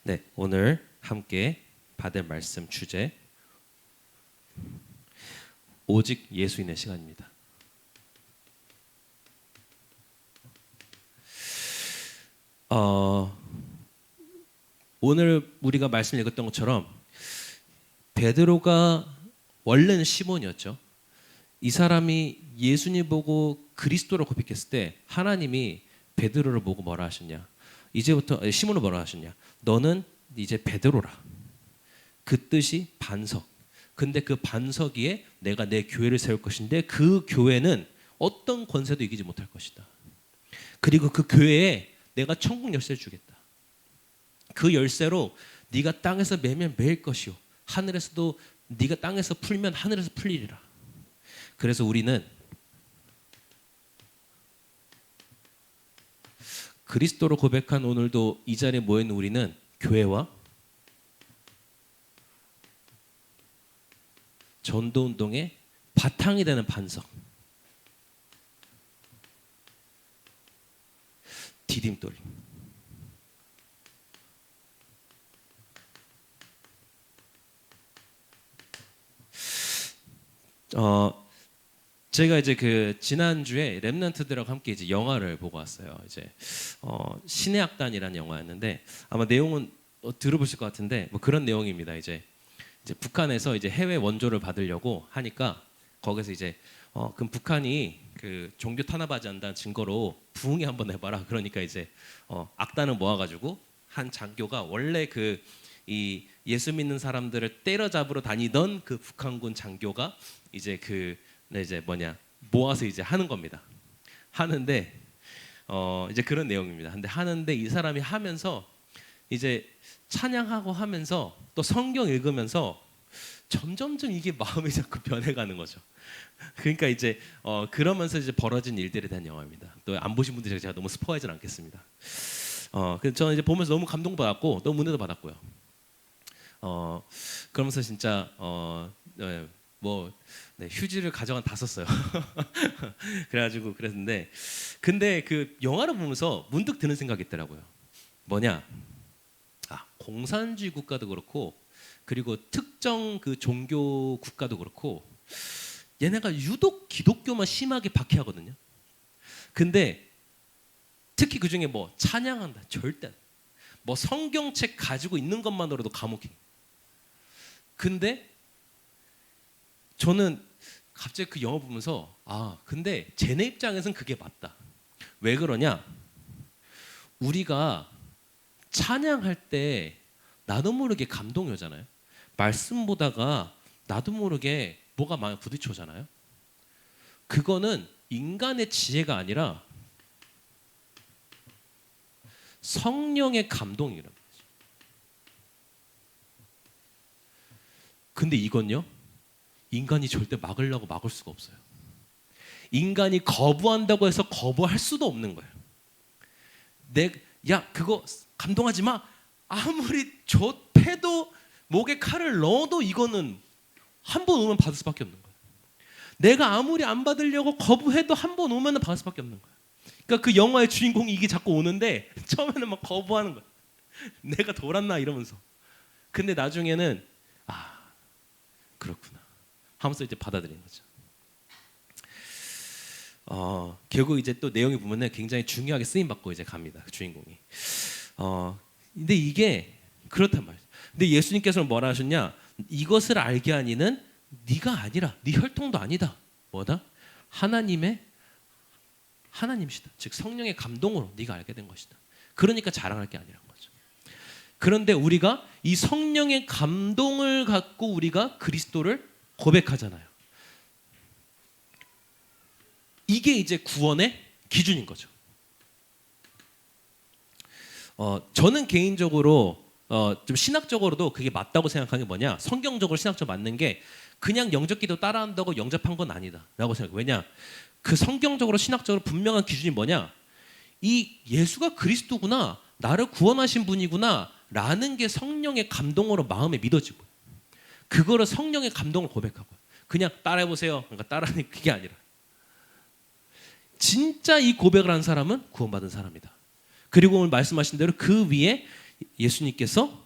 네, 오늘 함께 받을 말씀 주제 오직 예수인의 시간입니다. 오늘 우리가 말씀 읽었던 것처럼 베드로가 원래는 시몬이었죠. 이 사람이 예수님 보고 그리스도를 고백했을 때 하나님이 베드로를 보고 뭐라 하셨냐? 이제부터 시몬을 뭐라 하셨냐? 너는 이제 베드로라. 그 뜻이 반석. 근데 그 반석 위에 내가 내 교회를 세울 것인데 그 교회는 어떤 권세도 이기지 못할 것이다. 그리고 그 교회에 내가 천국 열쇠를 주겠다. 그 열쇠로 네가 땅에서 매면 매일 것이요 하늘에서도 네가 땅에서 풀면 하늘에서 풀리리라. 그래서 우리는 그리스도로 고백한 오늘도 이 자리에 모여있는 우리는 교회와 전도운동의 바탕이 되는 반석, 디딤돌. 제가 이제 그 지난주에 렘넌트들하고 함께 이제 영화를 보고 왔어요. 이제 신의 악단이라는 영화였는데 아마 내용은 들어보실 것 같은데 뭐 그런 내용입니다. 이제 북한에서 이제 해외 원조를 받으려고 하니까 거기서 이제 그럼 북한이 그 종교 탄압하지 않는다는 증거로 부흥회 한번 해봐라. 그러니까 이제 악단을 모아가지고 한 장교가 원래 그 이 예수 믿는 사람들을 때려잡으러 다니던 그 북한군 장교가 이제 이제 모아서 이제 하는 겁니다. 하는데 이제 그런 내용입니다. 근데 하는데 이 사람이 하면서 이제 찬양하고 하면서 또 성경 읽으면서 점점점 이게 마음이 자꾸 변해가는 거죠. 그러니까 이제 그러면서 이제 벌어진 일들에 대한 영화입니다. 또 안 보신 분들 제가 너무 스포하진 않겠습니다. 그래서 저는 이제 보면서 너무 감동받았고 너무 은혜도 받았고요. 그러면서 진짜 휴지를 가져간 다 썼어요. 그래가지고 그랬는데 근데 그 영화를 보면서 문득 드는 생각이 있더라고요. 뭐냐? 공산주의 국가도 그렇고 그리고 특정 그 종교 국가도 그렇고 얘네가 유독 기독교만 심하게 박해하거든요. 근데 특히 그 중에 뭐 찬양한다 절대 뭐 성경책 가지고 있는 것만으로도 감옥이. 근데 저는 갑자기 그 영화 보면서 근데 쟤네 입장에서는 그게 맞다. 왜 그러냐? 우리가 찬양할 때 나도 모르게 감동이 오잖아요. 말씀 보다가 나도 모르게 뭐가 많이 부딪혀잖아요. 그거는 인간의 지혜가 아니라 성령의 감동이란 말이죠. 근데 이건요, 인간이 절대 막으려고 막을 수가 없어요. 인간이 거부한다고 해서 거부할 수도 없는 거예요. 그거 감동하지 마. 아무리 패도 목에 칼을 넣어도 이거는 한 번 오면 받을 수밖에 없는 거예요. 내가 아무리 안 받으려고 거부해도 한 번 오면 받을 수밖에 없는 거예요. 그러니까 그 영화의 주인공이 이게 자꾸 오는데 처음에는 막 거부하는 거예요. 내가 돌았나 이러면서. 근데 나중에는 그렇구나 하면서 이제 받아들이는 거죠. 결국 이제 또 내용이 보면은 굉장히 중요하게 쓰임 받고 이제 갑니다. 그 주인공이. 근데 이게 그렇단 말이에요. 근데 예수님께서는 뭐라 하셨냐? 이것을 알게 하니는 네가 아니라 네 혈통도 아니다. 뭐다? 하나님이시다. 즉 성령의 감동으로 네가 알게 된 것이다. 그러니까 자랑할 게 아니란 거죠. 그런데 우리가 이 성령의 감동을 갖고 우리가 그리스도를 고백하잖아요. 이게 이제 구원의 기준인 거죠. 저는 개인적으로 좀 신학적으로도 그게 맞다고 생각하는 게 뭐냐? 성경적으로 신학적으로 맞는 게 그냥 영접기도 따라한다고 영접한 건 아니다라고 생각해요. 왜냐? 그 성경적으로 신학적으로 분명한 기준이 뭐냐? 이 예수가 그리스도구나, 나를 구원하신 분이구나 라는 게 성령의 감동으로 마음에 믿어지고 그거를 성령의 감동을 고백하고 그냥 따라해보세요. 그러니까 따라하는 그게 아니라 진짜 이 고백을 한 사람은 구원받은 사람이다. 그리고 오늘 말씀하신 대로 그 위에 예수님께서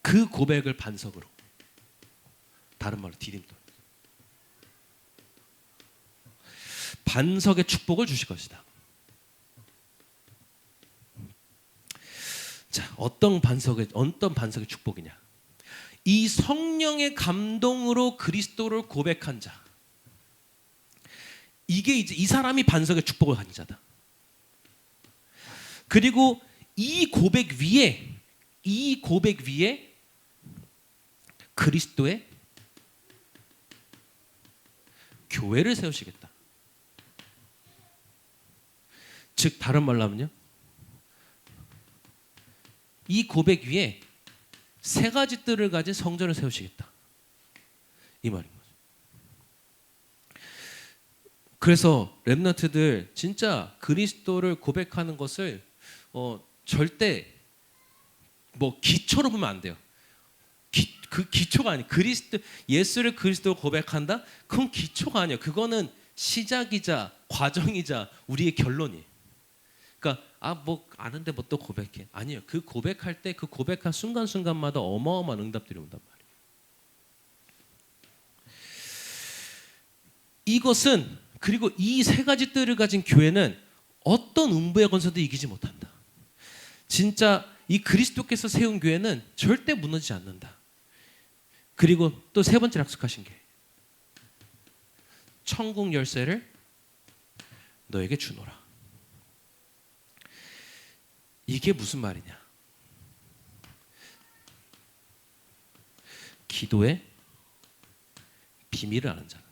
그 고백을 반석으로, 다른 말로 디딤돌, 반석의 축복을 주실 것이다. 자, 어떤 반석의 축복이냐? 이 성령의 감동으로 그리스도를 고백한 자, 이게 이제 이 사람이 반석의 축복을 가진 자다. 그리고 이 고백 위에 그리스도의 교회를 세우시겠다. 즉 다른 말로 하면요, 이 고백 위에 세 가지 뜰을 가진 성전을 세우시겠다, 이 말인 거죠. 그래서 렘넌트들 진짜 그리스도를 고백하는 것을 절대 뭐 기초로 보면 안 돼요. 그 기초가 아니에요. 예수를 그리스도로 고백한다? 그건 기초가 아니에요. 그거는 시작이자 과정이자 우리의 결론이에요. 그러니까 뭐 아는데 뭐 또 고백해? 아니에요. 그 고백할 때 그 고백한 순간순간마다 어마어마한 응답들이 온단 말이에요. 이것은, 그리고 이 세 가지 뜰을 가진 교회는 어떤 음부의 권세도 이기지 못한다. 진짜 이 그리스도께서 세운 교회는 절대 무너지지 않는다. 그리고 또 세 번째 약속하신 게 천국 열쇠를 너에게 주노라. 이게 무슨 말이냐? 기도의 비밀을 아는 자는.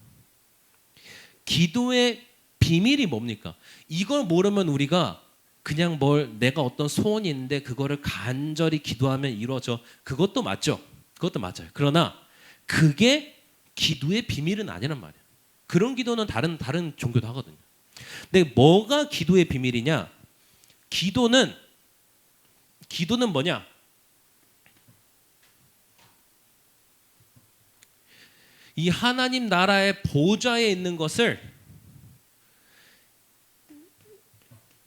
기도의 비밀이 뭡니까? 이걸 모르면 우리가 그냥 내가 어떤 소원이 있는데 그거를 간절히 기도하면 이루어져. 그것도 맞죠. 그것도 맞아요. 그러나 그게 기도의 비밀은 아니란 말이에요. 그런 기도는 다른 종교도 하거든요. 근데 뭐가 기도의 비밀이냐? 기도는 뭐냐? 이 하나님 나라의 보좌에 있는 것을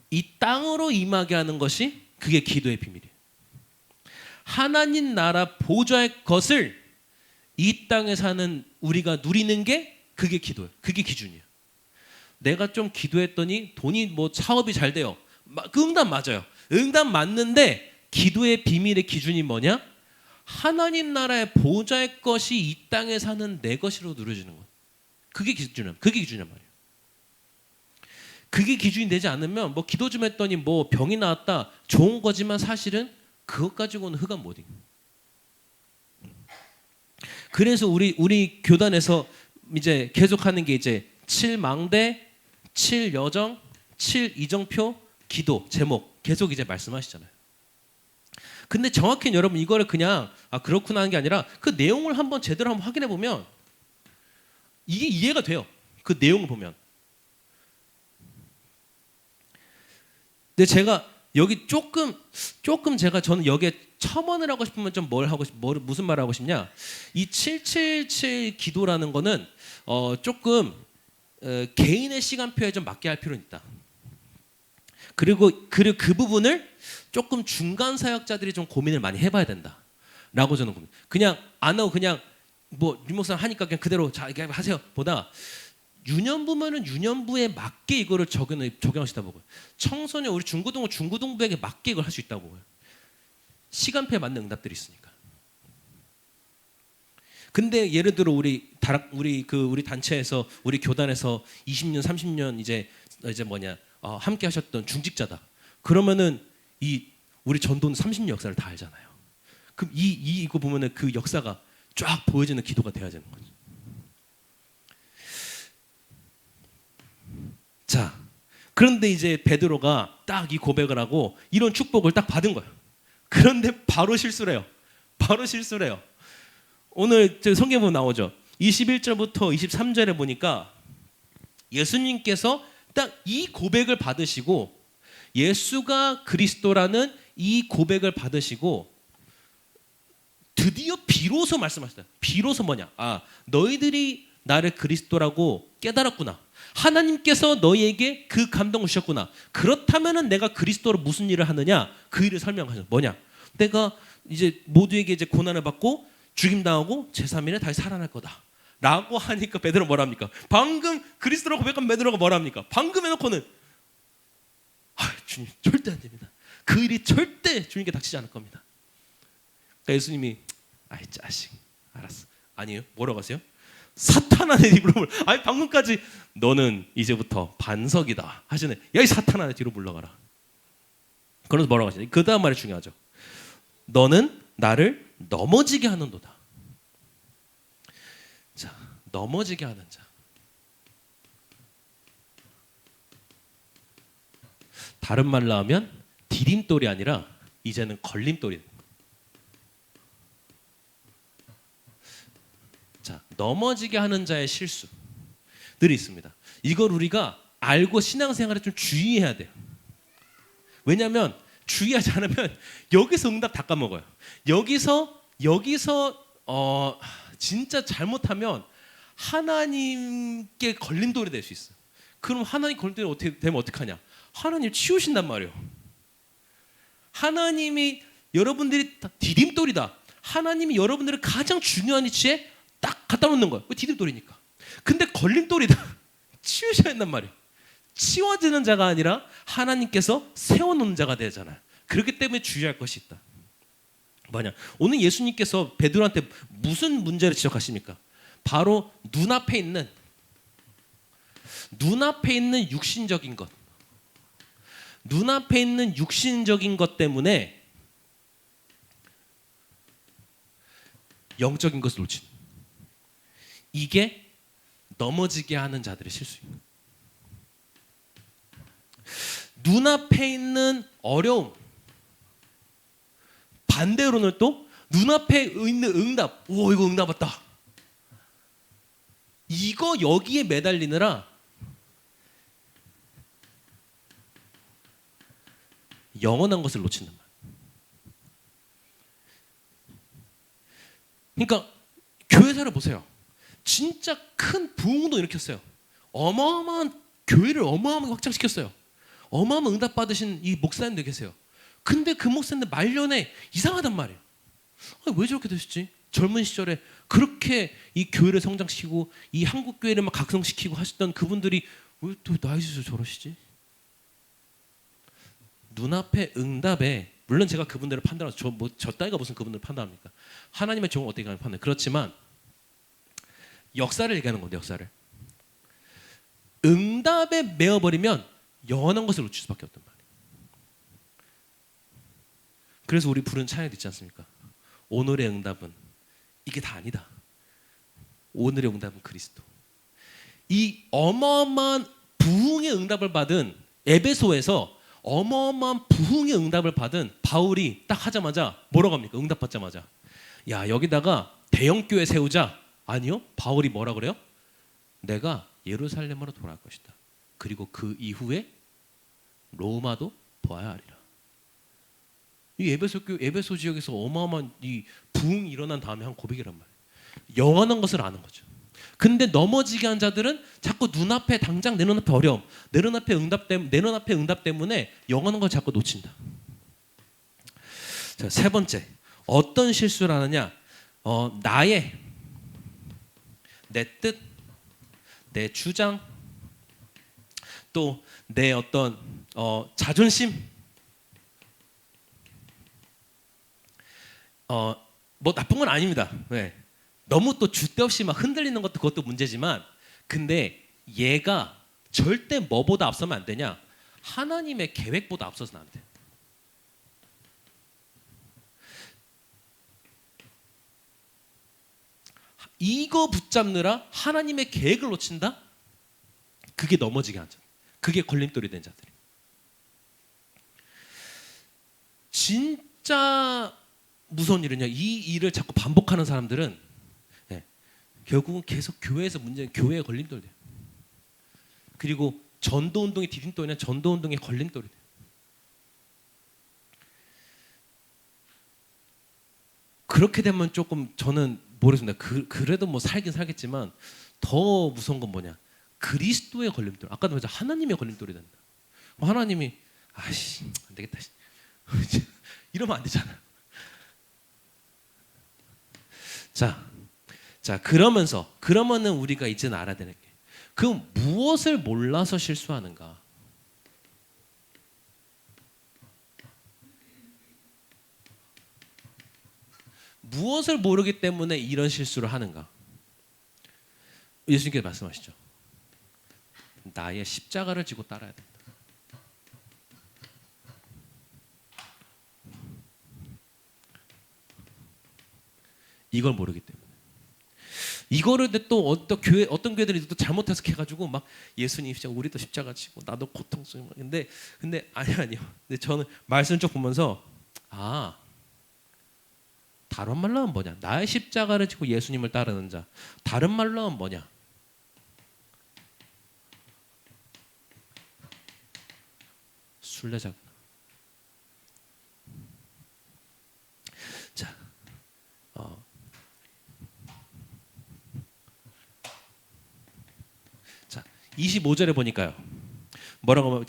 이 땅으로 임하게 하는 것이, 그게 기도의 비밀이에요. 하나님 나라 보좌의 것을 이 땅에 사는 우리가 누리는 게, 그게 기도예요. 그게 기준이에요. 내가 좀 기도했더니 돈이 뭐 사업이 잘 돼요. 그 응답 맞아요. 응답 맞는데 기도의 비밀의 기준이 뭐냐? 하나님 나라의 보좌의 것이 이 땅에 사는 내 것으로 누려지는 것. 그게 기준이란 말이에요. 그게 기준이 되지 않으면 뭐 기도 좀 했더니 뭐 병이 나왔다, 좋은 거지만 사실은 그것 가지고는 흑암 못 이겨. 그래서 우리 교단에서 이제 계속하는 게 이제 7망대, 7여정, 7이정표, 기도 제목 계속 이제 말씀하시잖아요. 근데 정확히는 여러분 이거를 그냥 그렇구나 하는 게 아니라 그 내용을 한번 제대로 한번 확인해 보면 이게 이해가 돼요. 그 내용을 보면. 근데 제가 여기 조금 저는 여기에 첨언을 하고 싶으면 좀 무슨 말을 하고 싶냐? 이 777 기도라는 거는 조금 개인의 시간표에 좀 맞게 할 필요는 있다. 그리고 그 부분을 조금 중간 사역자들이 좀 고민을 많이 해봐야 된다라고 저는 고민. 그냥 안 하고 그냥 뭐 유목사 하니까 그냥 그대로 자 이렇게 하세요 보다 유년부면은 유년부에 맞게 이거를 적용하시다 보고요. 청소년 우리 중고등부에게 맞게 이걸 할 수 있다고 보고요. 시간표에 맞는 응답들이 있으니까. 근데 예를 들어 우리 단체에서 우리 교단에서 20년 30년 이제 함께 하셨던 중직자다. 그러면은 우리 전도는 30년 역사를 다 알잖아요. 그럼 이거 보면은 그 역사가 쫙 보여지는 기도가 돼야 되는 거죠. 자, 그런데 이제 베드로가 딱 이 고백을 하고 이런 축복을 딱 받은 거예요. 그런데 바로 실수를 해요. 오늘 성경 보면 나오죠. 21절부터 23절에 보니까 예수님께서 딱 이 고백을 받으시고 예수가 그리스도라는 이 고백을 받으시고 드디어 비로소 말씀하셨다. 비로소 뭐냐? 너희들이 나를 그리스도라고 깨달았구나. 하나님께서 너희에게 그 감동을 주셨구나. 그렇다면은 내가 그리스도로 무슨 일을 하느냐? 그 일을 설명하죠. 뭐냐? 내가 이제 모두에게 이제 고난을 받고 죽임 당하고 제3일에 다시 살아날 거다. 라고 하니까 베드로 뭐랍니까? 방금 그리스도라고 고백한 베드로가 뭐랍니까? 방금 해놓고는 주님 절대 안 됩니다. 그 일이 절대 주님께 닥치지 않을 겁니다. 그러니까 예수님이 아이 자식 알았어. 아니에요. 뭐라고 하세요? 사탄 안에 뒤로 물러. 아니 방금까지 너는 이제부터 반석이다 하시네. 야 이 사탄 안에 뒤로 물러가라. 그래서 뭐라고 하시냐? 그 다음 말이 중요하죠. 너는 나를 넘어지게 하는도다. 자, 넘어지게 하는 자. 다른 말로 하면 디딤돌이 아니라 이제는 걸림돌이. 자, 넘어지게 하는 자의 실수들이 있습니다. 이걸 우리가 알고 신앙생활에 좀 주의해야 돼요. 왜냐하면 주의하지 않으면 여기서 응답 다 까먹어요. 여기서 진짜 잘못하면 하나님께 걸림돌이 될 수 있어요. 그럼 하나님 걸림돌이 어떻게 되면 어떡하냐? 하나님 치우신단 말이에요. 하나님이 여러분들이 다 디딤돌이다. 하나님이 여러분들을 가장 중요한 위치에 딱 갖다 놓는 거예요. 디딤돌이니까. 근데 걸림돌이다. 치우셔야 한단 말이에요. 치워지는 자가 아니라 하나님께서 세워놓는 자가 되잖아요. 그렇기 때문에 주의할 것이 있다. 뭐냐? 오늘 예수님께서 베드로한테 무슨 문제를 지적하십니까? 바로 눈앞에 있는 육신적인 것. 눈앞에 있는 육신적인 것 때문에 영적인 것을 놓친. 이게 넘어지게 하는 자들의 실수입니다. 눈앞에 있는 어려움, 반대로는 또 눈앞에 있는 응답. 오, 이거 응답 왔다. 이거 여기에 매달리느라 영원한 것을 놓친단 말이에요. 그러니까 교회사를 보세요. 진짜 큰 부흥도 일으켰어요. 어마어마한 교회를 어마어마하게 확장시켰어요. 어마어마한 응답 받으신 이 목사님들 계세요. 근데 그 목사님들 말년에 이상하단 말이에요. 왜 저렇게 되셨지? 젊은 시절에 그렇게 이 교회를 성장시키고 이 한국 교회를 막 각성시키고 하셨던 그분들이 왜 또 나이 드셔서 저러시지? 눈앞의 응답에 물론 제가 그분들을 판단해서 저 따위가 무슨 그분들을 판단합니까? 하나님의 종을 어떻게 하는 판단? 그렇지만 역사를 얘기하는 건데 역사를 응답에 메어버리면 영원한 것을 놓칠 수밖에 없단 말이에요. 그래서 우리 부른 찬양도 있지 않습니까? 오늘의 응답은 이게 다 아니다. 오늘의 응답은 그리스도. 이 어마어마한 부흥의 응답을 받은 에베소에서 어마어마한 부흥의 응답을 받은 바울이 딱 하자마자 뭐라고 합니까? 응답 받자마자 야 여기다가 대형 교회 세우자. 아니요. 바울이 뭐라 그래요? 내가 예루살렘으로 돌아갈 것이다. 그리고 그 이후에 로마도 보아야 하리라. 이 에베소 지역에서 어마어마한 이 부흥이 일어난 다음에 한 고백이란 말이에요. 영원한 것을 아는 거죠. 근데 넘어지게 한 자들은 자꾸 눈앞에 당장 내 눈앞에 어려움, 내 눈앞에 응답 때문에 영원한 걸 자꾸 놓친다. 자, 세 번째, 어떤 실수를 하느냐? 내 뜻, 내 주장, 또 내 어떤 자존심, 뭐 나쁜 건 아닙니다. 네. 너무 또 줏대 없이 막 흔들리는 것도 그것도 문제지만, 근데 얘가 절대 뭐보다 앞서면 안 되냐? 하나님의 계획보다 앞서서는 안 돼. 이거 붙잡느라 하나님의 계획을 놓친다? 그게 넘어지게 하죠. 그게 걸림돌이 된 자들이. 진짜 무서운 일은요. 이 일을 자꾸 반복하는 사람들은 결국은 계속 교회에서 교회에 걸림돌이 돼요. 그리고 전도운동의 디딤돌이나 전도운동의 걸림돌이 돼요. 그렇게 되면 조금 저는 모르겠습니다. 그래도 뭐 살긴 살겠지만 더 무서운 건 뭐냐? 그리스도의 걸림돌. 아까도 말했죠. 하나님의 걸림돌이 된다. 하나님이 아씨 안 되겠다. 이러면 안 되잖아요. 자 그러면은 우리가 이제는 알아야 되는 게 그 무엇을 몰라서 실수하는가? 무엇을 모르기 때문에 이런 실수를 하는가? 예수님께서 말씀하시죠. 나의 십자가를 지고 따라야 된다. 이걸 모르기 때문에. 이거를 또 어떤 교회들이 또 잘못 해석해가지고 막 예수님 십자가 우리도 십자가 지고 나도 고통스러워. 근데 아니요. 근데 저는 말씀 쭉 보면서 다른 말로 하면 뭐냐? 나의 십자가를 지고 예수님을 따르는 자. 다른 말로 하면 뭐냐? 순례자. 자, 25절에 보니까요. 뭐라고 하면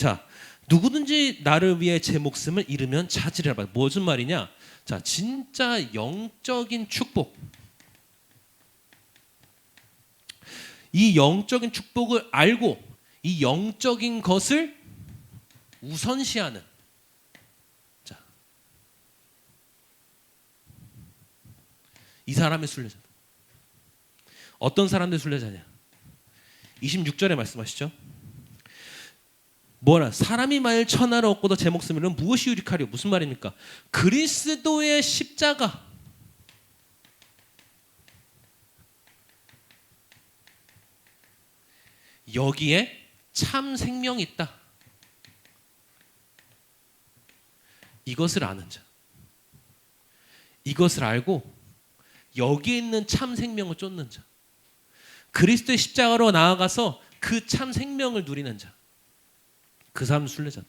누구든지 나를 위해 제 목숨을 잃으면 찾으리라. 무슨 말이냐? 진짜 영적인 축복. 이 영적인 축복을 알고 이 영적인 것을 우선시하는 이 사람의 순례자. 어떤 사람들 순례자냐? 26절에 말씀하시죠. 사람이 만일 천하를 얻고도 제 목숨을 잃으면 무엇이 유익하리요? 무슨 말입니까? 그리스도의 십자가. 여기에 참 생명이 있다. 이것을 아는 자. 이것을 알고 여기에 있는 참 생명을 쫓는 자. 그리스도의 십자가로 나아가서 그 참 생명을 누리는 자. 그 사람 순례자다.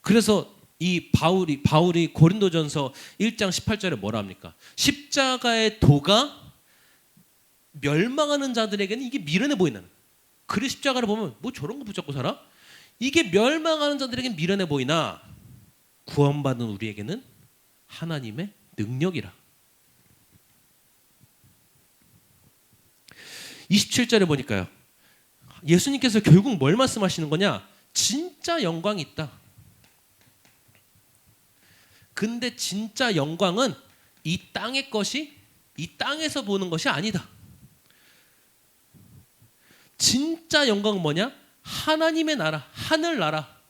그래서 이 바울이 고린도전서 1장 18절에 뭐라 합니까? 십자가의 도가 멸망하는 자들에게는 이게 미련해 보이는. 그래 십자가를 보면 뭐 저런 거 붙잡고 살아? 이게 멸망하는 자들에게는 미련해 보이나 구원받은 우리에게는 하나님의 능력이라. 27절에 보니까요. 예수님께서 결국 뭘 말씀하시는 거냐? 진짜 영광이 있다. 근데 진짜 영광은 이 땅의 것이 이 땅에서 보는 것이 아니다. 진짜 영광은 뭐냐? 하나님의 나라, 하늘나라.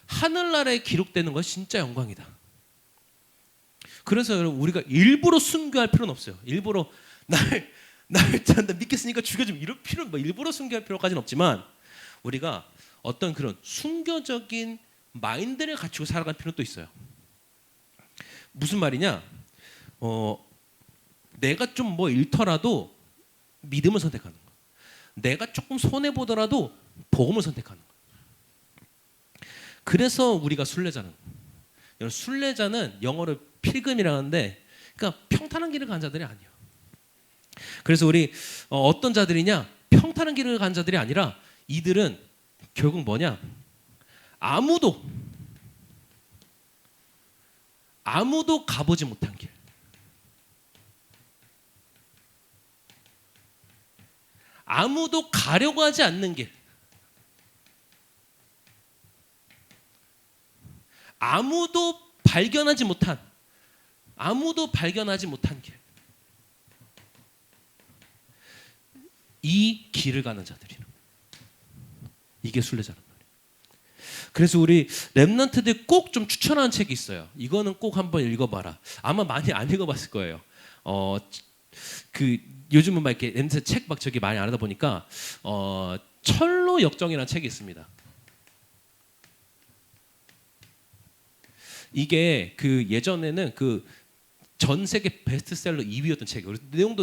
하늘나라에 기록되는 것이 진짜 영광이다. 그래서 여러분 우리가 일부러 순교할 필요는 없어요. 일부러 날 믿겠으니까 죽여주면 이럴 필요는 일부러 순교할 필요까지는 없지만 우리가 어떤 그런 순교적인 마인드를 갖추고 살아갈 필요는 또 있어요. 무슨 말이냐? 내가 좀 잃더라도 믿음을 선택하는 거. 내가 조금 손해 보더라도 복음을 선택하는 거. 그래서 우리가 순례자는 순례자는 영어로 필금이라고 하는데 그러니까 평탄한 길을 간 자들이 아니에요. 그래서 우리 어떤 자들이냐? 평탄한 길을 간 자들이 아니라 이들은 결국 뭐냐? 아무도 가보지 못한 길. 아무도 가려고 하지 않는 길. 아무도 발견하지 못한 길. 이 길을 가는 자들이에요. 이게 순례자란 말이에요. 그래서 우리 렘넌트들 꼭 좀 추천하는 책이 있어요. 이거는 꼭 한번 읽어봐라. 아마 많이 안 읽어봤을 거예요. 요즘은 막 이렇게 렘넌트 책 막 저기 많이 안 하다 보니까 철로 역정이라는 책이 있습니다. 이게 예전에는 전 세계 베스트셀러 2위였던 책이에요.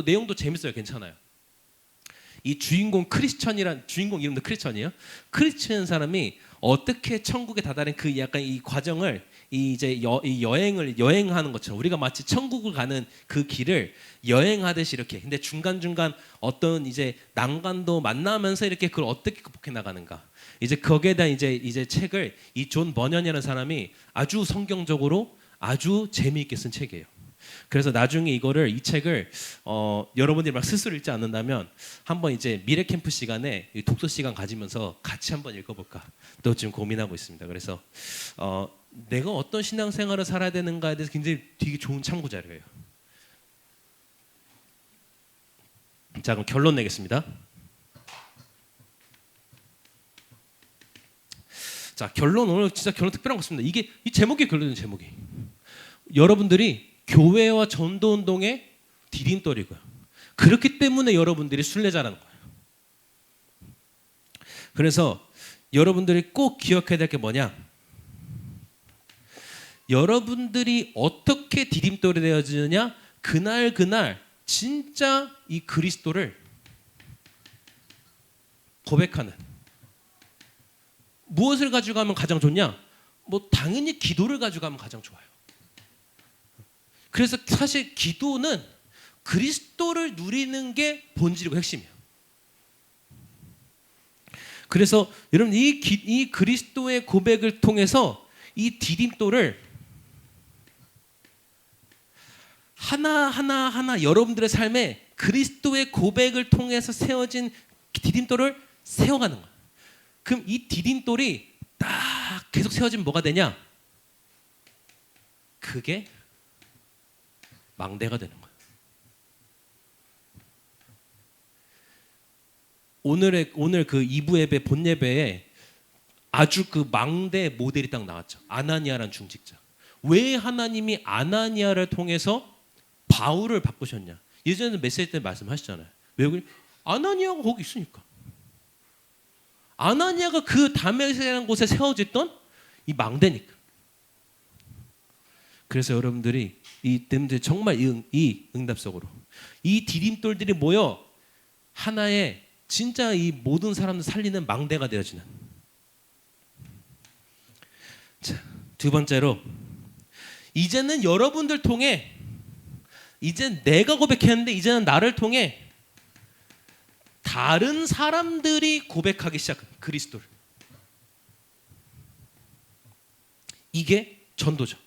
내용도 재밌어요. 괜찮아요. 이 주인공 주인공 이름도 크리스천이에요. 크리스천 사람이 어떻게 천국에 다다른 그 약간 이 과정을 이 여행을 여행하는 것처럼 우리가 마치 천국을 가는 그 길을 여행하듯이 이렇게 근데 중간중간 어떤 이제 난관도 만나면서 이렇게 그걸 어떻게 극복해 나가는가 이제 거기에 대한 이제 책을 이 존 버년이라는 사람이 아주 성경적으로 아주 재미있게 쓴 책이에요. 그래서 나중에 이 책을 여러분들이 막 스스로 읽지 않는다면 한번 이제 미래 캠프 시간에 독서 시간 가지면서 같이 한번 읽어볼까 또 지금 고민하고 있습니다. 그래서 내가 어떤 신앙생활을 살아야 되는가에 대해서 굉장히 되게 좋은 참고 자료예요. 자, 그럼 결론 내겠습니다. 자, 오늘 진짜 결론 특별한 거 같습니다. 이게 이 제목이 결론은 제목이 여러분들이 교회와 전도운동의 디딤돌이고요. 그렇기 때문에 여러분들이 순례자라는 거예요. 그래서 여러분들이 꼭 기억해야 될 게 뭐냐? 여러분들이 어떻게 디딤돌이 되어지느냐? 그날 진짜 이 그리스도를 고백하는 무엇을 가져가면 가장 좋냐? 뭐 당연히 기도를 가져가면 가장 좋아요. 그래서 사실 기도는 그리스도를 누리는 게 본질이고 핵심이에요. 그래서 여러분 이 그리스도의 고백을 통해서 이 디딤돌을 하나 여러분들의 삶에 그리스도의 고백을 통해서 세워진 디딤돌을 세워가는 거예요. 그럼 이 디딤돌이 딱 계속 세워지면 뭐가 되냐? 그게 망대가 되는 거예요. 오늘 그 2부 예배 본 예배에 아주 그 망대 모델이 딱 나왔죠. 아나니아라는 중직자. 왜 하나님이 아나니아를 통해서 바울을 바꾸셨냐? 예전에 메시지 때 말씀하셨잖아요. 왜? 아나니아가 거기 있으니까. 아나니아가 그 다메섹이라는 곳에 세워졌던 이 망대니까. 그래서 여러분들이 정말 이 응답 속으로 이 디딤돌들이 모여 하나의 진짜 이 모든 사람들 살리는 망대가 되어지는. 자, 두 번째로 이제는 여러분들 통해 이제 내가 고백했는데 이제는 나를 통해 다른 사람들이 고백하기 시작한 그리스도를. 이게 전도죠.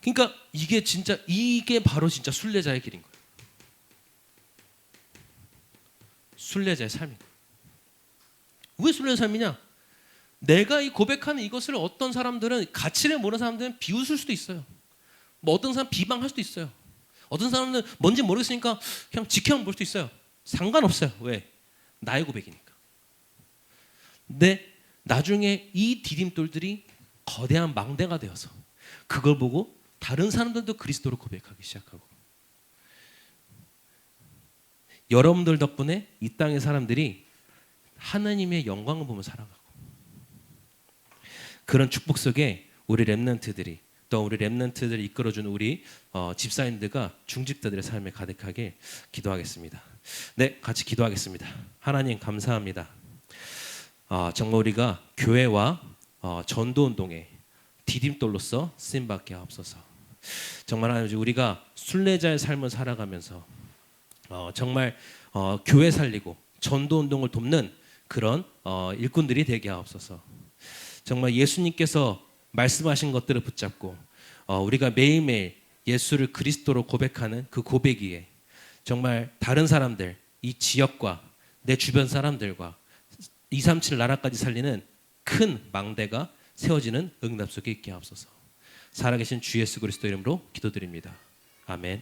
그러니까 이게 바로 진짜 순례자의 길인 거예요. 순례자의 삶인 거예요. 왜 순례자의 삶이냐? 내가 이 고백하는 이것을 어떤 사람들은 가치를 모르는 사람들은 비웃을 수도 있어요. 뭐 어떤 사람 비방할 수도 있어요. 어떤 사람은 뭔지 모르겠으니까 그냥 지켜만 볼 수도 있어요. 상관없어요. 왜? 나의 고백이니까. 근데 나중에 이 디딤돌들이 거대한 망대가 되어서 그걸 보고 다른 사람들도 그리스도를 고백하기 시작하고 여러분들 덕분에 이 땅의 사람들이 하나님의 영광을 보며 살아가고 그런 축복 속에 우리 렘넌트들이 또 우리 렘넌트들을 이끌어준 우리 집사님들과 중직자들의 삶에 가득하게 기도하겠습니다. 네, 같이 기도하겠습니다. 하나님 감사합니다. 정말 우리가 교회와 전도운동에 디딤돌로서 쓰임받게 하옵소서. 정말 하나님 우리가 순례자의 삶을 살아가면서 정말 교회 살리고 전도운동을 돕는 그런 일꾼들이 되게 하옵소서. 정말 예수님께서 말씀하신 것들을 붙잡고 우리가 매일매일 예수를 그리스도로 고백하는 그 고백 위에 정말 다른 사람들, 이 지역과 내 주변 사람들과 237 나라까지 살리는 큰 망대가 세워지는 응답 속에 있게 하옵소서. 살아계신 주 예수 그리스도 이름으로 기도드립니다. 아멘.